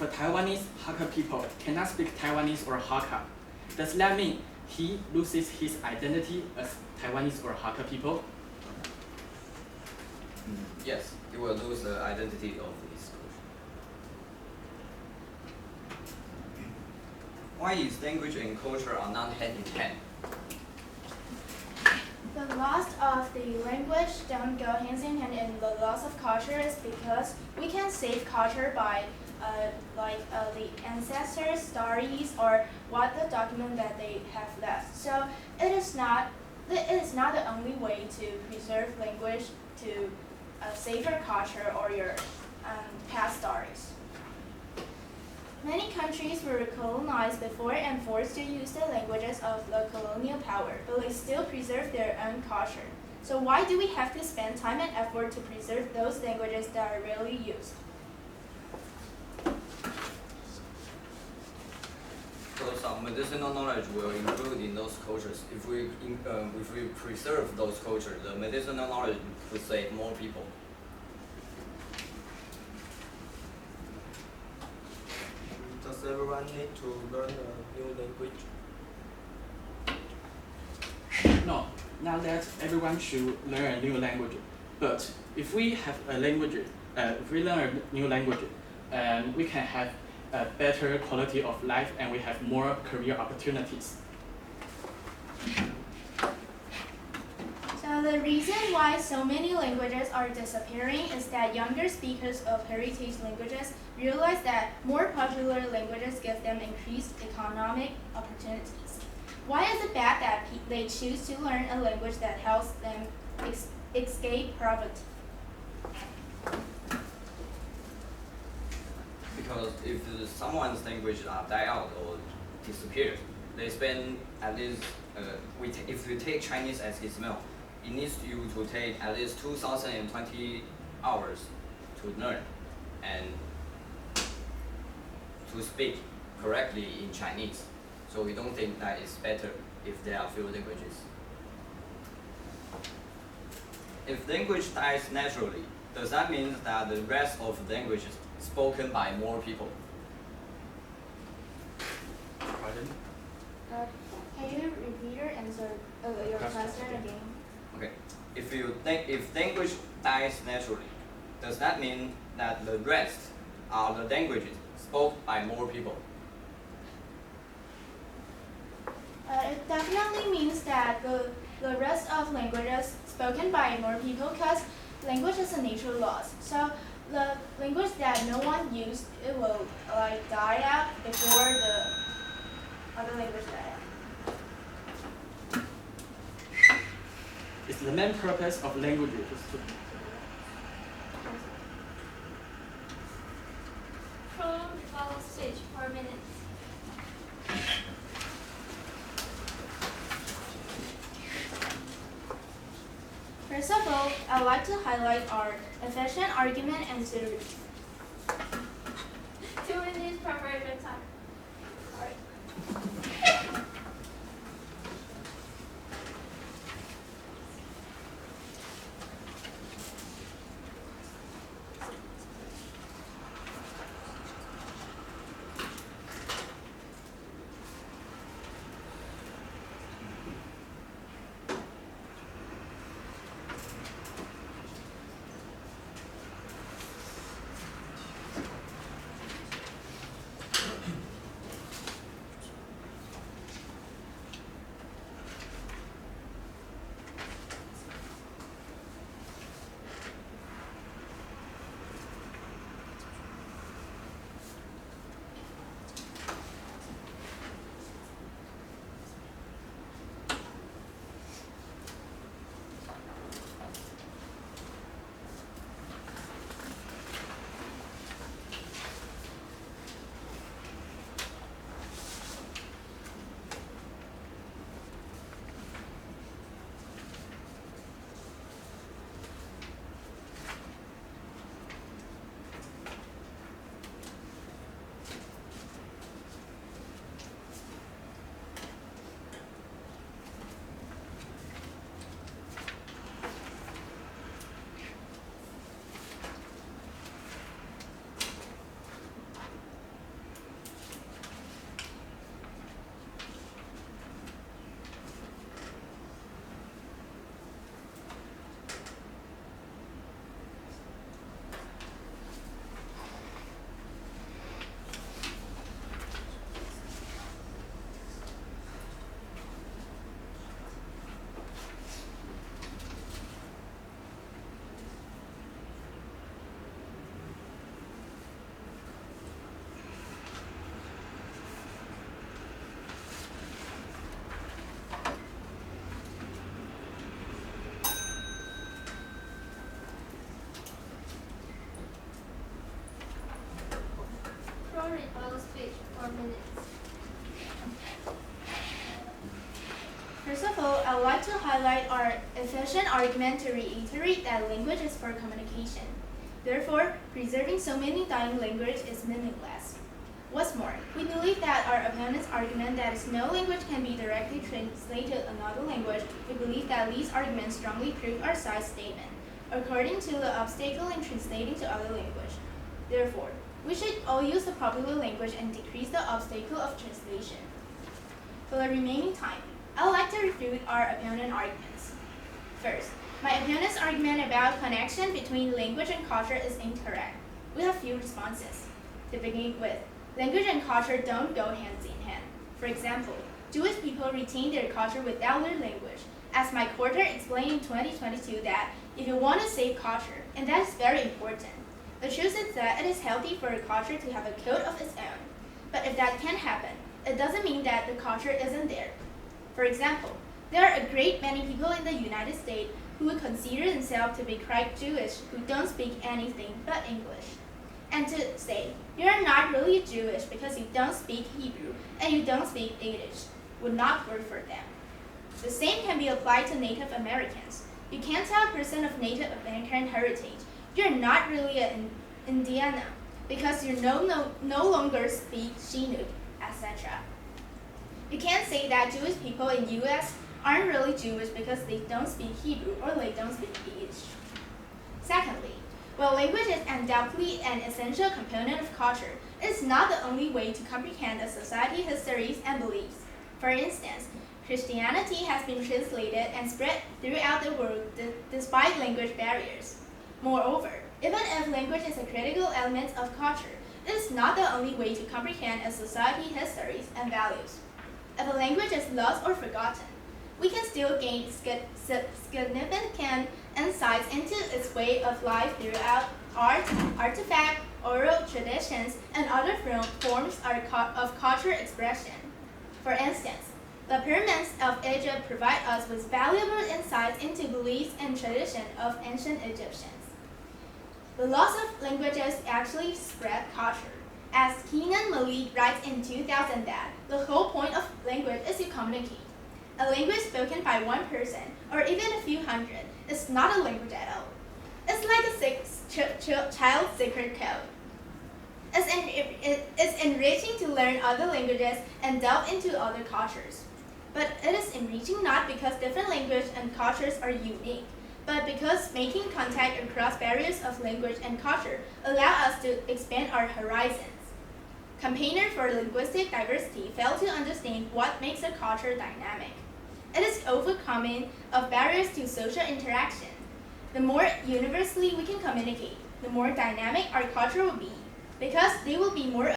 a Taiwanese Hakka people cannot speak Taiwanese or Hakka, does that mean he loses his identity as Taiwanese or Hakka people? Yes, he will lose the identity of his culture. Why is language and culture are not hand in hand? The loss of the language don't go hand in hand in the loss of culture is because we can save culture by the ancestors' stories or what the document that they have left. So it is not the only way to preserve language to save your culture or your past stories. Many countries were colonized before and forced to use the languages of the colonial power, but they still preserve their own culture. So why do we have to spend time and effort to preserve those languages that are rarely used? Because our medicinal knowledge will include in those cultures. If we preserve those cultures, the medicinal knowledge could save more people. Does everyone need to learn a new language? No, not that everyone should learn a new language. But if we have a language, if we learn a new language, we can have a better quality of life and we have more career opportunities. So the reason why so many languages are disappearing is that younger speakers of heritage languages realize that more popular languages give them increased economic opportunities. Why is it bad that they choose to learn a language that helps them escape poverty? Because if someone's language die out or disappears, they spend at least, if you take Chinese as example, it needs you to take at least 2,020 hours to learn and to speak correctly in Chinese. So we don't think that is better if there are few languages. If language dies naturally, does that mean that the rest of languages spoken by more people? Pardon? Can you repeat your answer, your question again? Okay. If language dies naturally, does that mean that the rest are the languages spoken by more people? It definitely means that the rest of languages spoken by more people, because language is a natural loss. So the language that no one used, it will die out before the other language die out. It's the main purpose of language is to From rebuttal stage, 4 minutes. First of all, I'd like to highlight our efficient argument and theory. 2 minutes preparation time. Sorry. 4 minutes. First of all, I would like to highlight our efficient argument to reiterate that language is for communication. Therefore, preserving so many dying languages is meaningless. What's more, we believe that our opponent's argument that no language can be directly translated to another language, we believe that these arguments strongly prove our side statement, according to the obstacle in translating to other language. Therefore, we should all use the popular language and decrease the obstacle of translation. For the remaining time, I would like to refute our opponent's arguments. First, my opponent's argument about connection between language and culture is incorrect. We have few responses. To begin with, language and culture don't go hand in hand. For example, Jewish people retain their culture without their language, as my quarter explained in 2022 that if you want to save culture, and that is very important, the truth is that it is healthy for a culture to have a code of its own. But if that can't happen, it doesn't mean that the culture isn't there. For example, there are a great many people in the United States who would consider themselves to be quite Jewish who don't speak anything but English. And to say, you're not really Jewish because you don't speak Hebrew and you don't speak Yiddish would not work for them. The same can be applied to Native Americans. You can't tell a person of Native American heritage, you're not really an Indiana because you no longer speak Chinook, etc. You can't say that Jewish people in US aren't really Jewish because they don't speak Hebrew or they don't speak Yiddish. Secondly, while language is undoubtedly an essential component of culture, it is not the only way to comprehend a society's histories and beliefs. For instance, Christianity has been translated and spread throughout the world despite language barriers. Moreover, even if language is a critical element of culture, it is not the only way to comprehend a society's histories and values. If a language is lost or forgotten, we can still gain significant insights into its way of life throughout art, artifacts, oral traditions, and other forms of cultural expression. For instance, the pyramids of Egypt provide us with valuable insights into beliefs and traditions of ancient Egyptians. The loss of languages actually spread culture. As Keenan Malik writes in 2000 that the whole point of language is to communicate. A language spoken by one person, or even a few hundred, is not a language at all. It's like a child's secret code. It's enriching to learn other languages and delve into other cultures. But it is enriching not because different languages and cultures are unique, but because making contact across barriers of language and culture allow us to expand our horizons. Campaigners for linguistic diversity fail to understand what makes a culture dynamic. It is overcoming of barriers to social interaction. The more universally we can communicate, the more dynamic our culture will be, because they will be more